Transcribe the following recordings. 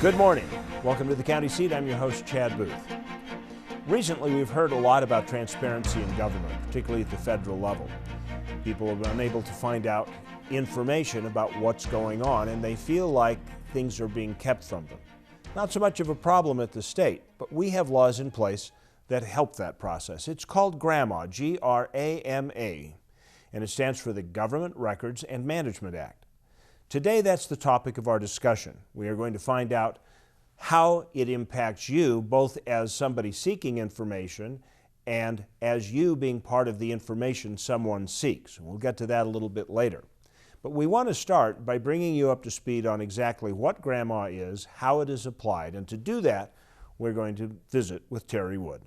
Good morning. Welcome to the County Seat. I'm your host, Chad Booth. Recently, we've heard a lot about transparency in government, particularly at the federal level. People have been unable to find out information about what's going on, and they feel like things are being kept from them. Not so much of a problem at the state, but we have laws in place that help that process. It's called GRAMA, G-R-A-M-A, and it stands for the Government Records and Management Act. Today, that's the topic of our discussion. We are going to find out how it impacts you, both as somebody seeking information and as you being part of the information someone seeks. We'll get to that a little bit later. But we want to start by bringing you up to speed on exactly what GRAMA is, how it is applied, and to do that, we're going to visit with Terry Wood.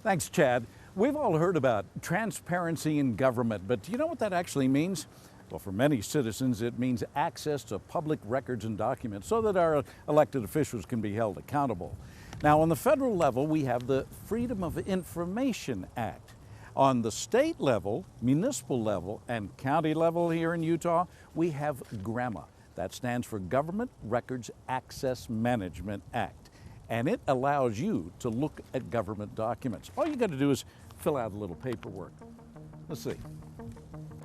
Thanks, Chad. We've all heard about transparency in government, but do you know what that actually means? Well, for many citizens, it means access to public records and documents so that our elected officials can be held accountable. Now, on the federal level, we have the Freedom of Information Act. On the state level, municipal level, and county level here in Utah, we have GRAMA. That stands for Government Records Access Management Act. And it allows you to look at government documents. All you got to do is fill out a little paperwork. Let's see.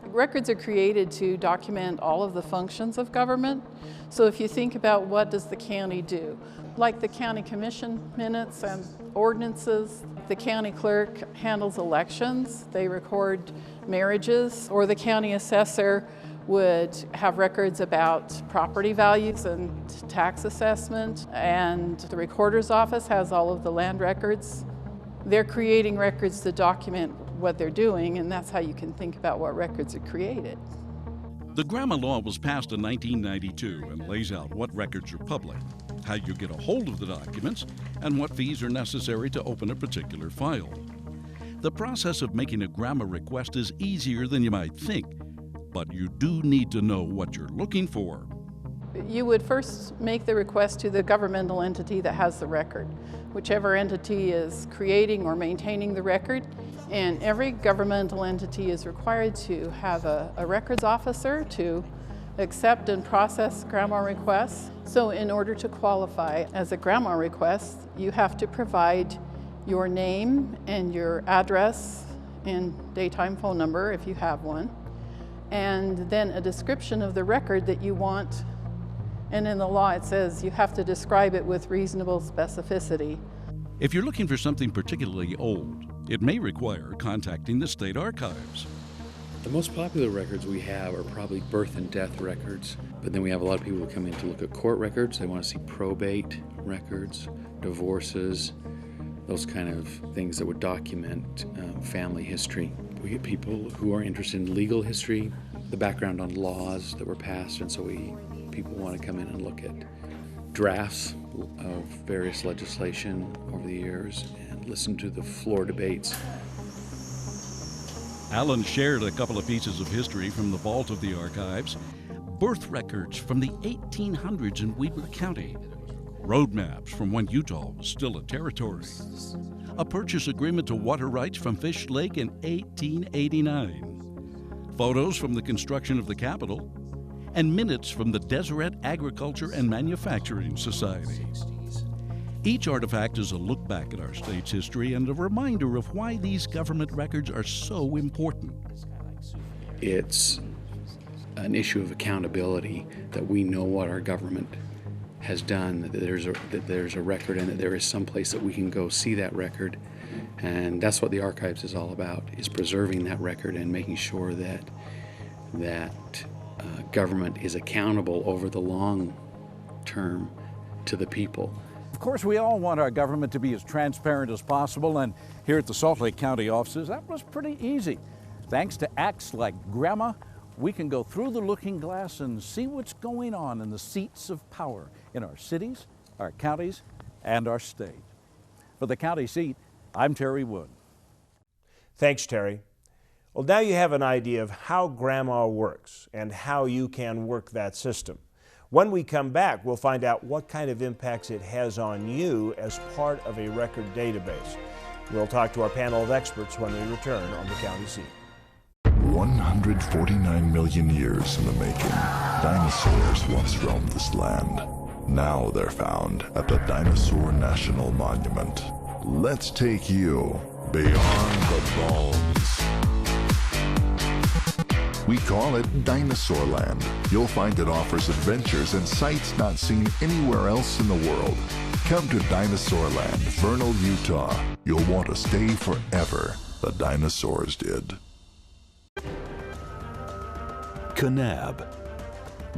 Records are created to document all of the functions of government. So if you think about what does the county do, like the county commission minutes and ordinances, the county clerk handles elections, they record marriages, or the county assessor would have records about property values and tax assessment, and the recorder's office has all of the land records. They're creating records to document what they're doing, and that's how you can think about what records are created. The GRAMA law was passed in 1992 and lays out what records are public, how you get a hold of the documents, and what fees are necessary to open a particular file. The process of making a GRAMA request is easier than you might think, but you do need to know what you're looking for. You would first make the request to the governmental entity that has the record, whichever entity is creating or maintaining the record. And every governmental entity is required to have a records officer to accept and process GRAMA requests. So in order to qualify as a GRAMA request, you have to provide your name and your address and daytime phone number if you have one, and then a description of the record that you want. And in the law it says you have to describe it with reasonable specificity. If you're looking for something particularly old, it may require contacting the state archives. The most popular records we have are probably birth and death records, but then we have a lot of people who come in to look at court records. They want to see probate records, divorces, those kind of things that would document family history. We get people who are interested in legal history, the background on laws that were passed, and so people want to come in and look at drafts of various legislation over the years and listen to the floor debates. Alan shared a couple of pieces of history from the vault of the archives. Birth records from the 1800s in Weber County. Road maps from when Utah was still a territory. A purchase agreement to water rights from Fish Lake in 1889. Photos from the construction of the Capitol, and minutes from the Deseret Agriculture and Manufacturing Society. Each artifact is a look back at our state's history and a reminder of why these government records are so important. It's an issue of accountability, that we know what our government has done, that there's a record, and that there is some place that we can go see that record. And that's what the archives is all about, is preserving that record and making sure that government is accountable over the long term to the people. Of course, we all want our government to be as transparent as possible, and here at the Salt Lake County offices, that was pretty easy. Thanks to acts like GRAMA, we can go through the looking glass and see what's going on in the seats of power in our cities, our counties, and our state. For the County Seat, I'm Terry Wood. Thanks, Terry. Well, now you have an idea of how GRAMA works and how you can work that system. When we come back, we'll find out what kind of impacts it has on you as part of a record database. We'll talk to our panel of experts when we return on the County Seat. 149 million years in the making, dinosaurs once roamed this land. Now they're found at the Dinosaur National Monument. Let's take you beyond the bones. We call it Dinosaur Land. You'll find it offers adventures and sights not seen anywhere else in the world. Come to Dinosaur Land, Vernal, Utah. You'll want to stay forever. The dinosaurs did. Kanab,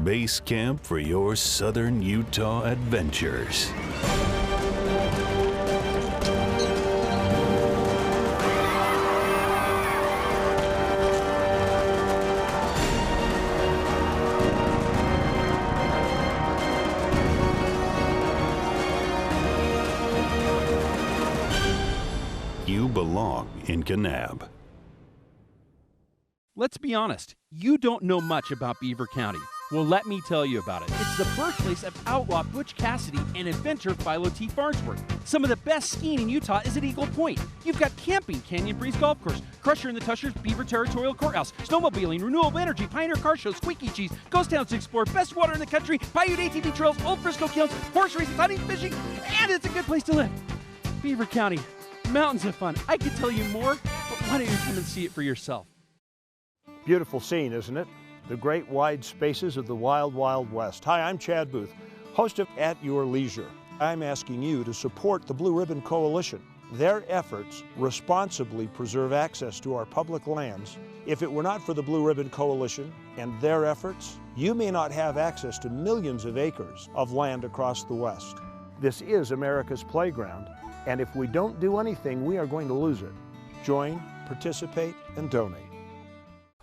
base camp for your southern Utah adventures. You belong in Kanab. Let's be honest, you don't know much about Beaver County. Well, let me tell you about it. It's the birthplace of outlaw Butch Cassidy and inventor Philo T. Farnsworth. Some of the best skiing in Utah is at Eagle Point. You've got camping, Canyon Breeze Golf Course, Crusher and the Tushers, Beaver Territorial Courthouse, snowmobiling, renewable energy, Pioneer Car Show, Squeaky Cheese, Ghost Towns to explore, best water in the country, Paiute ATV trails, Old Frisco Kilns, horse races, hunting, fishing, and it's a good place to live. Beaver County, mountains of fun. I could tell you more, but why don't you come and see it for yourself? Beautiful scene, isn't it? The great wide spaces of the wild, wild West. Hi, I'm Chad Booth, host of At Your Leisure. I'm asking you to support the Blue Ribbon Coalition. Their efforts responsibly preserve access to our public lands. If it were not for the Blue Ribbon Coalition and their efforts, you may not have access to millions of acres of land across the West. This is America's playground, and if we don't do anything, we are going to lose it. Join, participate, and donate.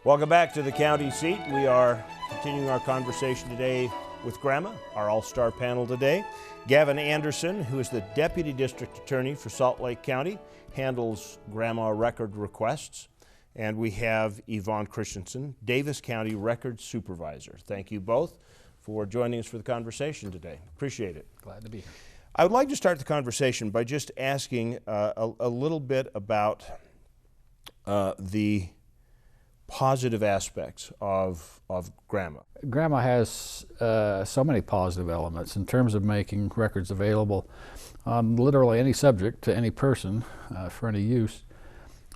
Welcome back to the county seat. We are continuing our conversation today with GRAMA, our all-star panel today. Gavin Anderson, who is the Deputy District Attorney for Salt Lake County, handles GRAMA record requests. And we have Yvonne Christensen, Davis County Record Supervisor. Thank you both for joining us for the conversation today. Appreciate it. Glad to be here. I would like to start the conversation by just asking a little bit about the positive aspects of GRAMA. GRAMA has so many positive elements in terms of making records available on literally any subject to any person for any use.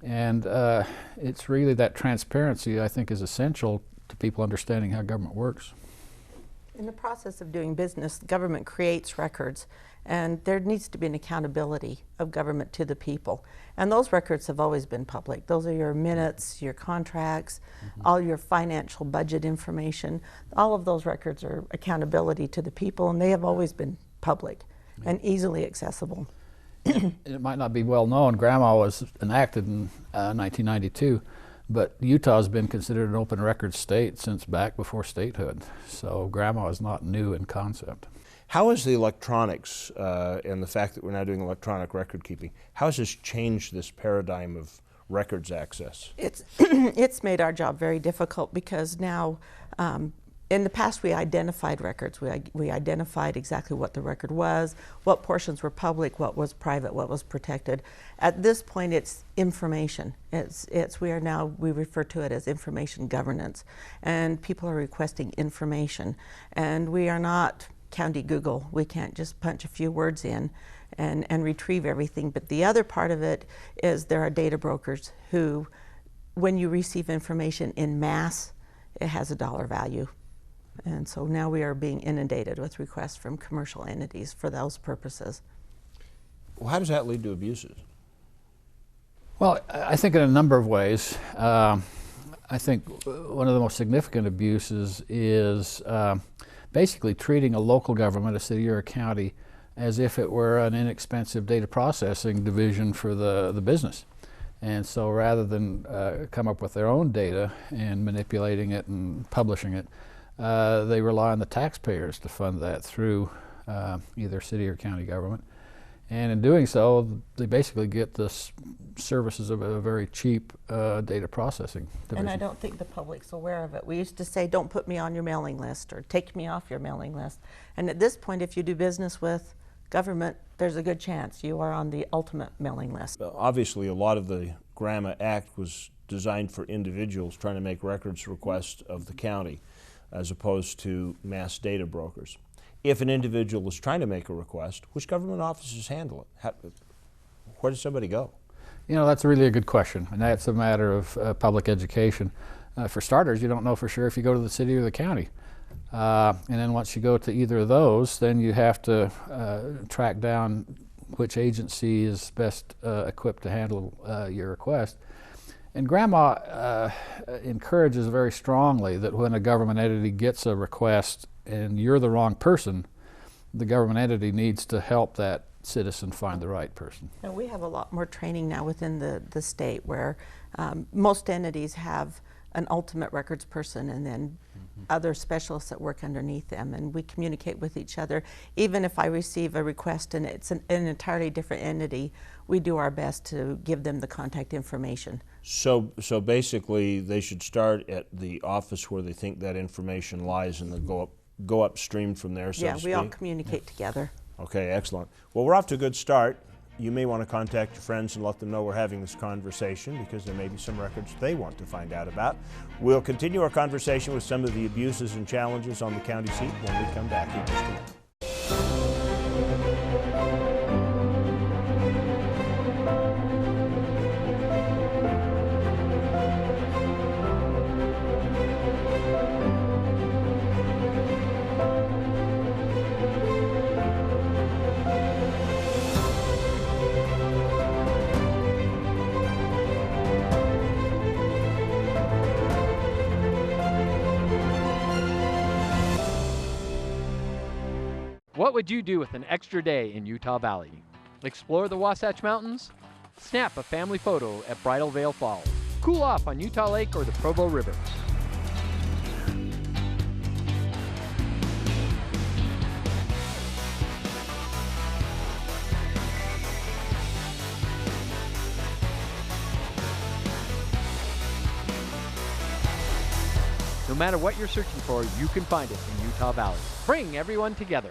And it's really that transparency I think is essential to people understanding how government works. In the process of doing business, government creates records, and there needs to be an accountability of government to the people. And those records have always been public. Those are your minutes, your contracts, all your financial budget information. All of those records are accountability to the people, and they have always been public and easily accessible. It might not be well known. GRAMA was enacted in 1992. But Utah has been considered an open record state since back before statehood. So GRAMA is not new in concept. How has the electronics and the fact that we're now doing electronic record keeping, how has this changed this paradigm of records access? It's made our job very difficult because now, in the past we identified records. We identified exactly what the record was, what portions were public, what was private, what was protected. At this point it's information. We refer to it as information governance, and people are requesting information. And we are not County Google. We can't just punch a few words in and retrieve everything. But the other part of it is there are data brokers who, when you receive information in mass, it has a dollar value. And so now we are being inundated with requests from commercial entities for those purposes. Well, how does that lead to abuses? Well, I think in a number of ways. I think one of the most significant abuses is basically treating a local government, a city or a county, as if it were an inexpensive data processing division for the business. And so rather than come up with their own data and manipulating it and publishing it, they rely on the taxpayers to fund that through either city or county government. And in doing so, they basically get the services of a very cheap data processing division. And I don't think the public's aware of it. We used to say, don't put me on your mailing list or take me off your mailing list. And at this point, if you do business with government, there's a good chance you are on the ultimate mailing list. Obviously, a lot of the GRAMA Act was designed for individuals trying to make records requests of the county, as opposed to mass data brokers. if an individual is trying to make a request, which government offices handle it? Where does somebody go? You know, that's really a good question, and that's a matter of public education. For starters, you don't know for sure if you go to the city or the county. And then once you go to either of those, then you have to track down which agency is best equipped to handle your request. And GRAMA encourages very strongly that when a government entity gets a request and you're the wrong person, the government entity needs to help that citizen find the right person. And we have a lot more training now within the state where most entities have an ultimate records person and then other specialists that work underneath them, and we communicate with each other. Even if I receive a request and it's an entirely different entity, we do our best to give them the contact information. So basically they should start at the office where they think that information lies and then go upstream from there, so to speak? Yeah, we all communicate together. Okay, excellent. Well, we're off to a good start. You may want to contact your friends and let them know we're having this conversation, because there may be some records they want to find out about. We'll continue our conversation with some of the abuses and challenges on the county seat when we come back in just a minute. What would you do with an extra day in Utah Valley? Explore the Wasatch Mountains? Snap a family photo at Bridal Veil Falls. Cool off on Utah Lake or the Provo River. No matter what you're searching for, you can find it in Utah Valley. Bring everyone together.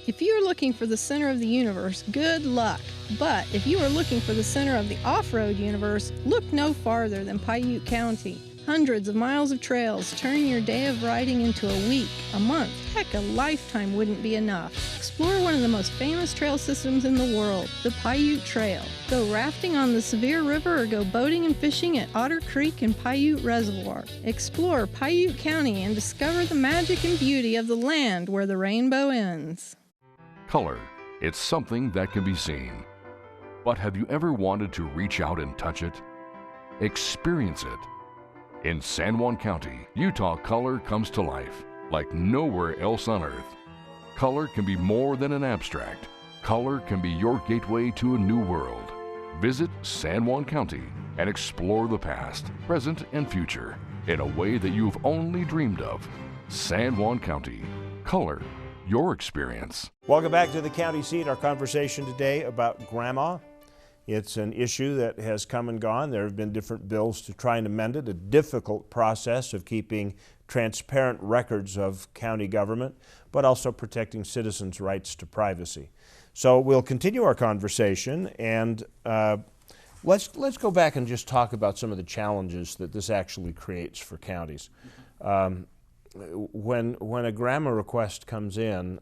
If you are looking for the center of the universe, good luck. But if you are looking for the center of the off-road universe, look no farther than Paiute County. Hundreds of miles of trails turn your day of riding into a week, a month, heck, a lifetime wouldn't be enough. Explore one of the most famous trail systems in the world, the Paiute Trail. Go rafting on the Sevier River or go boating and fishing at Otter Creek and Paiute Reservoir. Explore Paiute County and discover the magic and beauty of the land where the rainbow ends. Color. It's something that can be seen. But have you ever wanted to reach out and touch it? Experience it. In San Juan County, Utah, color comes to life like nowhere else on earth. Color can be more than an abstract. Color can be your gateway to a new world. Visit San Juan County and explore the past, present, and future in a way that you've only dreamed of. San Juan County. Color your experience. Welcome back to the county seat. Our conversation today about GRAMA. It's an issue that has come and gone. There have been different bills to try and amend it, a difficult process of keeping transparent records of county government, but also protecting citizens' rights to privacy. So we'll continue our conversation, and let's go back and just talk about some of the challenges that this actually creates for counties. When a GRAMA request comes in,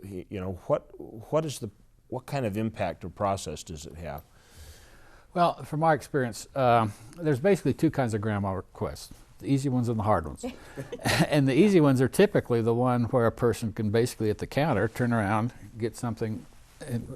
you know, what kind of impact or process does it have? Well, from my experience, there's basically two kinds of GRAMA requests, the easy ones and the hard ones. And the easy ones are typically the one where a person can basically at the counter turn around, get something,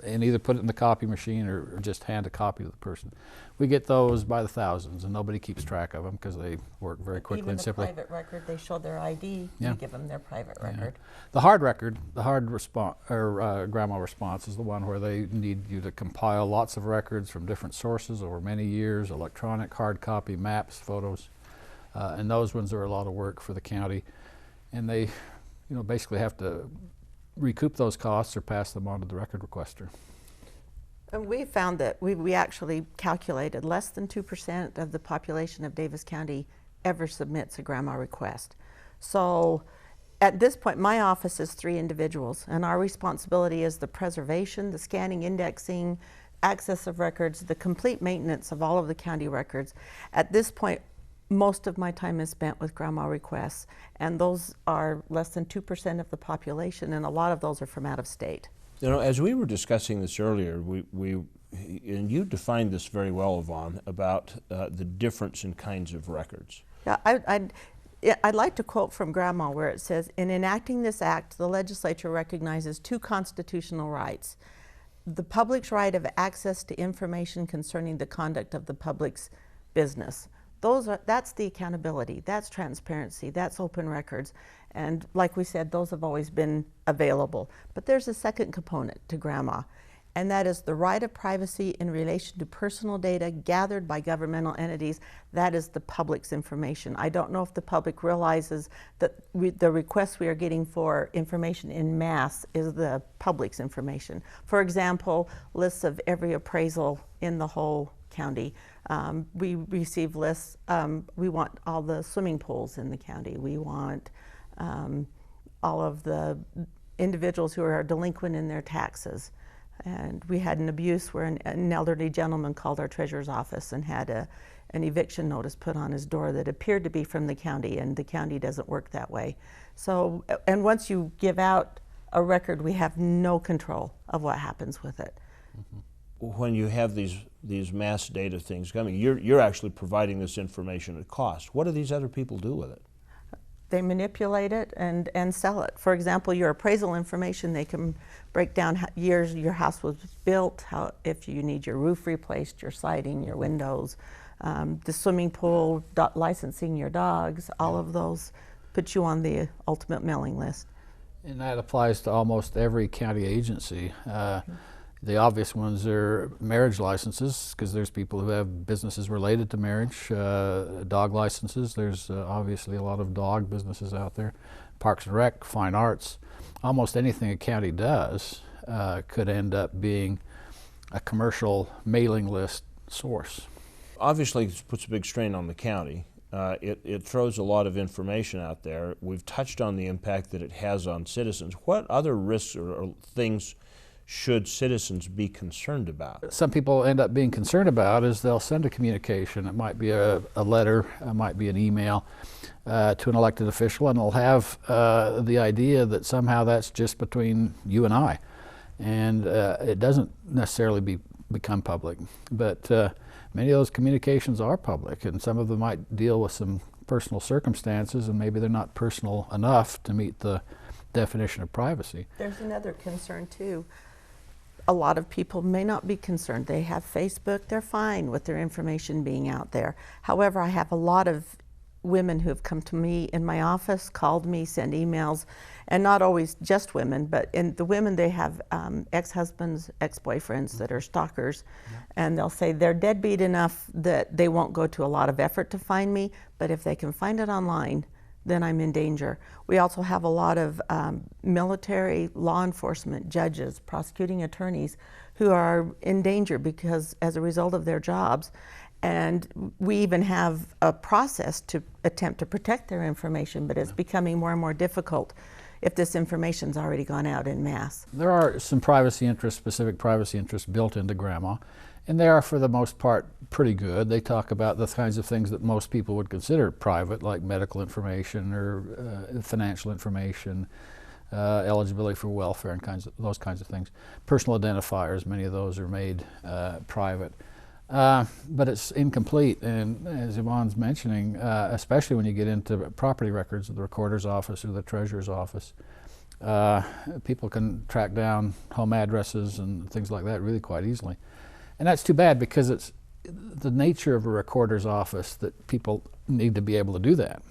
and either put it in the copy machine or just hand a copy to the person. We get those by the thousands, and nobody keeps track of them because they work very quickly and simply. Even the private record, they show their ID, Yeah. you give them their private record. The hard record, the hard response or GRAMA response is the one where they need you to compile lots of records from different sources over many years, electronic, hard copy, maps, photos, and those ones are a lot of work for the county, and they, you know, basically have to recoup those costs or pass them on to the record requester. And we found that we actually calculated less than 2% of the population of Davis County ever submits a GRAMA request. So at this point, my office is 3 individuals, and our responsibility is the preservation, the scanning, indexing, access of records, the complete maintenance of all of the county records. At this point, Most of my time is spent with GRAMA requests, and those are less than 2% of the population, and a lot of those are from out of state. You know, as we were discussing this earlier, and you defined this very well, Yvonne, about the difference in kinds of records. Yeah, I'd like to quote from GRAMA where it says, "In enacting this act, the legislature recognizes two constitutional rights. The public's right of access to information concerning the conduct of the public's business." That's the accountability, that's transparency, that's open records. And like we said, those have always been available. But there's a second component to GRAMA, and that is the right of privacy in relation to personal data gathered by governmental entities. That is the public's information. I don't know if the public realizes that the requests we are getting for information in mass is the public's information. For example, lists of every appraisal in the whole county. We receive lists. We want all the swimming pools in the county. We want all of the individuals who are delinquent in their taxes. And we had an abuse where an elderly gentleman called our treasurer's office and had an eviction notice put on his door that appeared to be from the county, and the county doesn't work that way. So, and once you give out a record, we have no control of what happens with it. Mm-hmm. When you have these mass data things coming, you're actually providing this information at cost. What do these other people do with it? They manipulate it and sell it. For example, your appraisal information, they can break down years your house was built, if you need your roof replaced, your siding, your windows, the swimming pool, licensing your dogs, all of those put you on the ultimate mailing list. And that applies to almost every county agency. The obvious ones are marriage licenses, because there's people who have businesses related to marriage. Dog licenses, there's obviously a lot of dog businesses out there. Parks and Rec, fine arts. Almost anything a county does could end up being a commercial mailing list source. Obviously, this puts a big strain on the county. It throws a lot of information out there. We've touched on the impact that it has on citizens. What other risks or things should citizens be concerned about? Some people end up being concerned about is they'll send a communication. It might be a letter, it might be an email to an elected official, and they'll have the idea that somehow that's just between you and I. And it doesn't necessarily become public. But many of those communications are public, and some of them might deal with some personal circumstances, and maybe they're not personal enough to meet the definition of privacy. There's another concern too. A lot of people may not be concerned. They have Facebook, they're fine with their information being out there. However, I have a lot of women who have come to me in my office, called me, sent emails, and not always just women, but in the women, they have ex-husbands, ex-boyfriends that are stalkers, and they'll say they're deadbeat enough that they won't go to a lot of effort to find me, but if they can find it online, then I'm in danger. We also have a lot of military, law enforcement, judges, prosecuting attorneys who are in danger because as a result of their jobs. And we even have a process to attempt to protect their information, but it's becoming more and more difficult if this information's already gone out en masse. There are some privacy interests, specific privacy interests built into GRAMA, and they are for the most part pretty good. They talk about the kinds of things that most people would consider private, like medical information or financial information, eligibility for welfare and those kinds of things. Personal identifiers, many of those are made private. But it's incomplete, and as Yvonne's mentioning, especially when you get into property records of the recorder's office or the treasurer's office, people can track down home addresses and things like that really quite easily. And that's too bad, because it's the nature of a recorder's office that people need to be able to do that.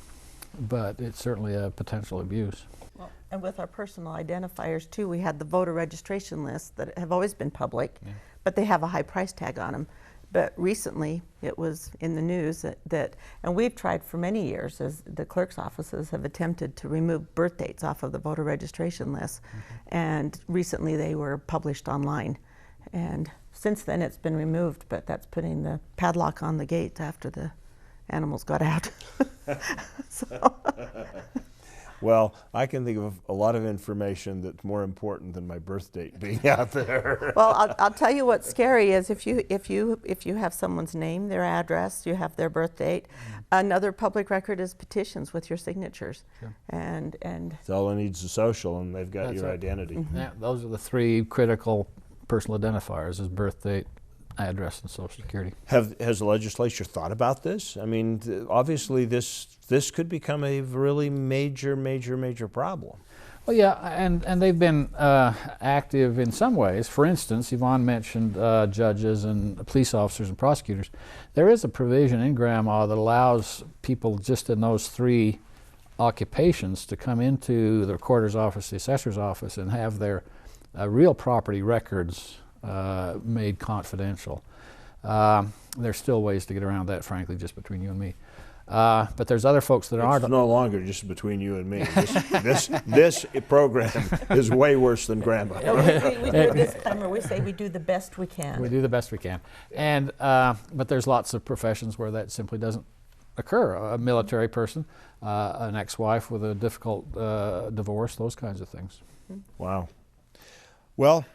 But it's certainly a potential abuse. Well, and with our personal identifiers too, we had the voter registration lists that have always been public, but they have a high price tag on them. But recently, it was in the news that, and we've tried for many years, as the clerk's offices have attempted to remove birth dates off of the voter registration list. And recently they were published online. And since then it's been removed, but that's putting the padlock on the gate after the animals got out. So. Well, I can think of a lot of information that's more important than my birth date being out there. Well, I'll tell you what's scary is if you have someone's name, their address, you have their birth date. Another public record is petitions with your signatures, Sure. and It's all it needs is social, and they've got your identity. Yeah, those are the three critical personal identifiers: is birth date, address, and Social Security. Has the legislature thought about this? I mean, obviously this could become a really major problem. Well, yeah, and they've been active in some ways. For instance, Yvonne mentioned judges and police officers and prosecutors. There is a provision in GRAMA that allows people just in those three occupations to come into the recorder's office, the assessor's office, and have their real property records made confidential. There's still ways to get around that, frankly, just between you and me. But there's other folks that aren't. It's no longer just between you and me. This program is way worse than GRAMA. We do a disclaimer. We say we do the best we can. We do the best we can. And, but there's lots of professions where that simply doesn't occur. A military person, an ex-wife with a difficult divorce, those kinds of things. Wow. Well,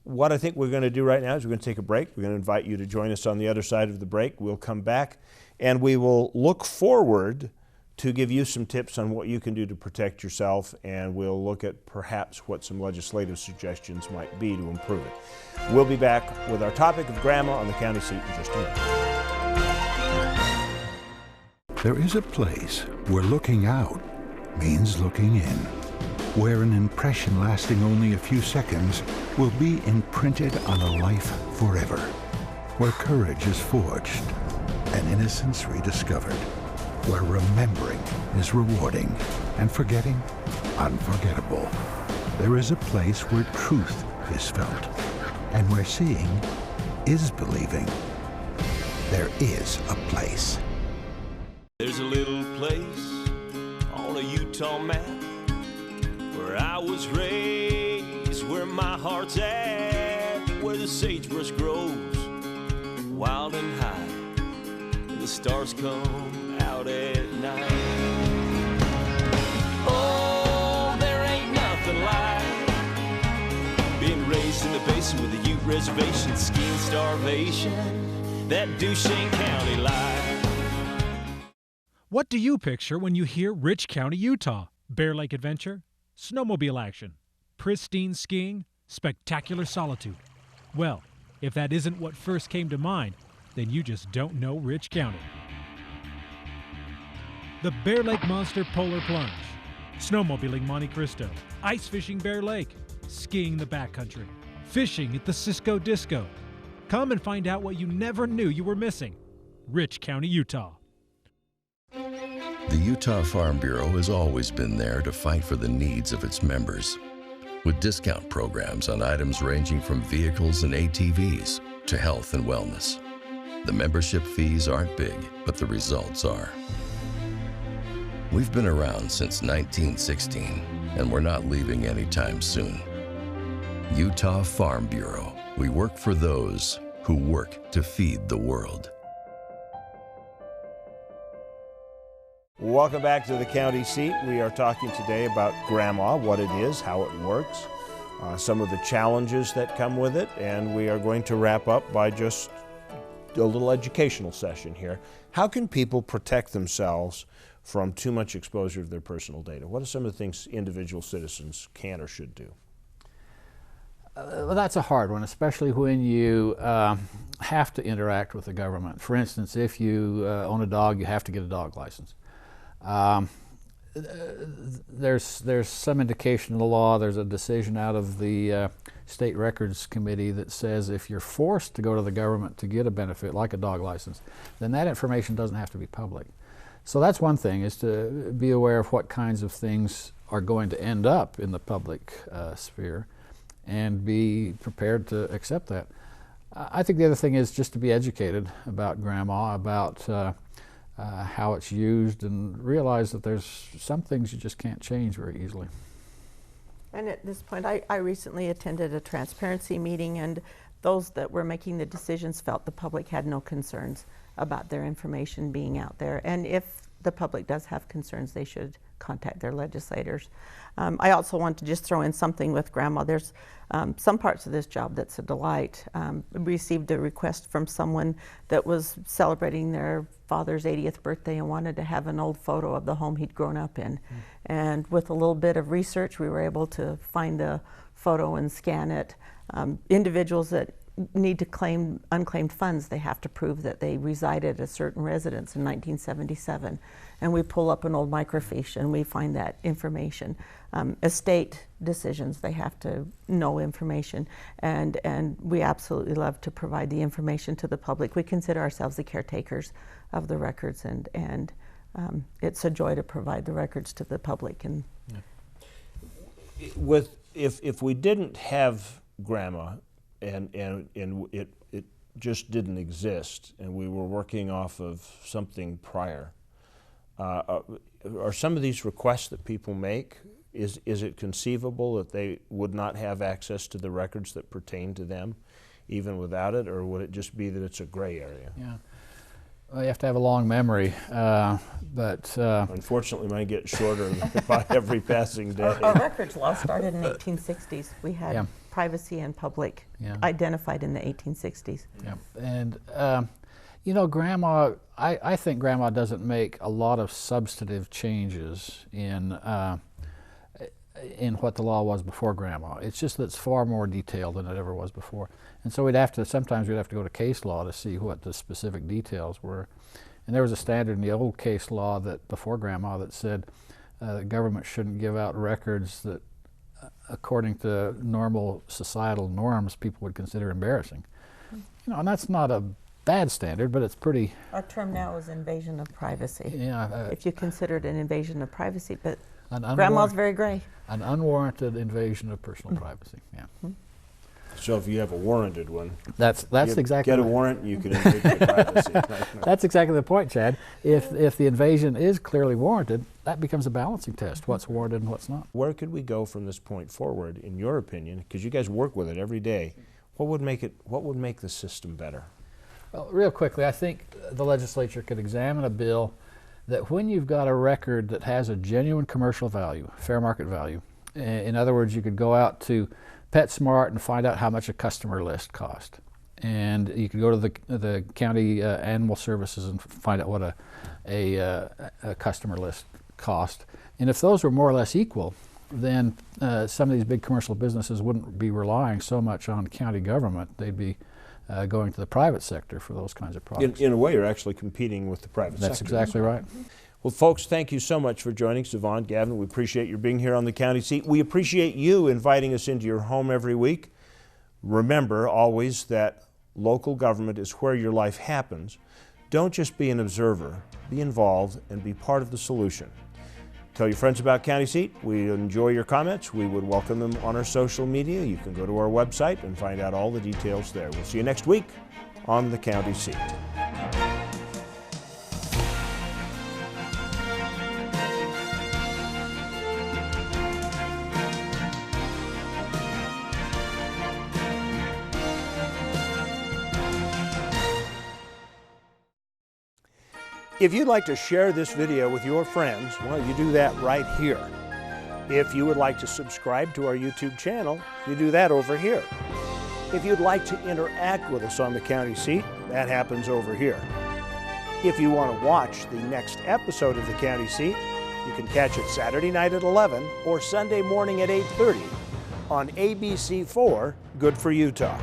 what I think we're going to do right now is we're going to take a break. We're going to invite you to join us on the other side of the break. We'll come back and we will look forward to give you some tips on what you can do to protect yourself, and we'll look at perhaps what some legislative suggestions might be to improve it. We'll be back with our topic of GRAMA on the county seat in just a minute. There is a place where looking out means looking in, where an impression lasting only a few seconds will be imprinted on a life forever, where courage is forged and innocence rediscovered, where remembering is rewarding and forgetting unforgettable. There is a place where truth is felt and where seeing is believing. There is a place. There's a little place on a Utah map where I was raised, where my heart's at, where the sagebrush grows wild and high, and the stars come out at night. Oh, there ain't nothing like being raised in the basin with a Ute reservation, skiing starvation, that Duchesne County life. What do you picture when you hear Rich County, Utah? Bear Lake adventure? Snowmobile action, pristine skiing, spectacular solitude. Well, if that isn't what first came to mind, then you just don't know Rich County. The Bear Lake Monster Polar Plunge, snowmobiling Monte Cristo, ice fishing Bear Lake, skiing the backcountry, fishing at the Cisco Disco. Come and find out what you never knew you were missing. Rich County, Utah. The Utah Farm Bureau has always been there to fight for the needs of its members, with discount programs on items ranging from vehicles and ATVs to health and wellness. The membership fees aren't big, but the results are. We've been around since 1916, and we're not leaving anytime soon. Utah Farm Bureau. We work for those who work to feed the world. Welcome back to the county seat. We are talking today about GRAMA, what it is, how it works, some of the challenges that come with it, and we are going to wrap up by just a little educational session here. How can people protect themselves from too much exposure to their personal data? What are some of the things individual citizens can or should do? Well, that's a hard one, especially when you have to interact with the government. For instance, if you own a dog, you have to get a dog license. There's some indication in the law. There's a decision out of the State Records Committee that says if you're forced to go to the government to get a benefit, like a dog license, then that information doesn't have to be public. So that's one thing, is to be aware of what kinds of things are going to end up in the public sphere and be prepared to accept that. I think the other thing is just to be educated about GRAMA, about how it's used, and realize that there's some things you just can't change very easily. And at this point, I recently attended a transparency meeting, and those that were making the decisions felt the public had no concerns about their information being out there. And if the public does have concerns, they should contact their legislators. I also want to just throw in something with GRAMA. There's some parts of this job that's a delight. Received a request from someone that was celebrating their father's 80th birthday and wanted to have an old photo of the home he'd grown up in. And with a little bit of research, we were able to find the photo and scan it. Individuals that need to claim unclaimed funds, they have to prove that they resided at a certain residence in 1977. And we pull up an old microfiche and we find that information. Estate decisions, they have to know information. And we absolutely love to provide the information to the public. We consider ourselves the caretakers of the records, and it's a joy to provide the records to the public. And if we didn't have GRAMA, and it just didn't exist, and we were working off of something prior, are some of these requests that people make, is it conceivable that they would not have access to the records that pertain to them even without it, or would it just be that it's a gray area? Yeah. Well, you have to have a long memory, but unfortunately mine gets shorter by every passing day. Our records law started in the 1860s. We had privacy and public identified in the 1860s. Yeah. And you know, GRAMA, I think GRAMA doesn't make a lot of substantive changes in what the law was before GRAMA. It's just that it's far more detailed than it ever was before. And so sometimes we'd have to go to case law to see what the specific details were. And there was a standard in the old case law that before GRAMA that said the government shouldn't give out records that, according to normal societal norms, people would consider embarrassing. You know, and that's not a bad standard, but it's pretty... Our term now is invasion of privacy. Yeah. If you consider it an invasion of privacy, but GRAMA's very gray. An unwarranted invasion of personal privacy, yeah. So if you have a warranted one, that's exactly get a warrant, you can invade your privacy. That's exactly the point, Chad. If the invasion is clearly warranted, that becomes a balancing test. What's warranted and what's not. Where could we go from this point forward, in your opinion? Because you guys work with it every day. What would make the system better? Well, real quickly, I think the legislature could examine a bill that when you've got a record that has a genuine commercial value, fair market value, in other words, you could go out to PetSmart and find out how much a customer list cost. And you could go to the county animal services and find out what a customer list cost. And if those were more or less equal, then some of these big commercial businesses wouldn't be relying so much on county government. They'd be going to the private sector for those kinds of products. In a way, you're actually competing with the private sector. That's exactly right. Well, folks, thank you so much for joining us, Yvonne, Gavin. We appreciate your being here on the county seat. We appreciate you inviting us into your home every week. Remember always that local government is where your life happens. Don't just be an observer. Be involved and be part of the solution. Tell your friends about County Seat. We enjoy your comments. We would welcome them on our social media. You can go to our website and find out all the details there. We'll see you next week on the County Seat. If you'd like to share this video with your friends, well, you do that right here. If you would like to subscribe to our YouTube channel, you do that over here. If you'd like to interact with us on the County Seat, that happens over here. If you want to watch the next episode of the County Seat, you can catch it Saturday night at 11 or Sunday morning at 8:30 on ABC4 Good for Utah.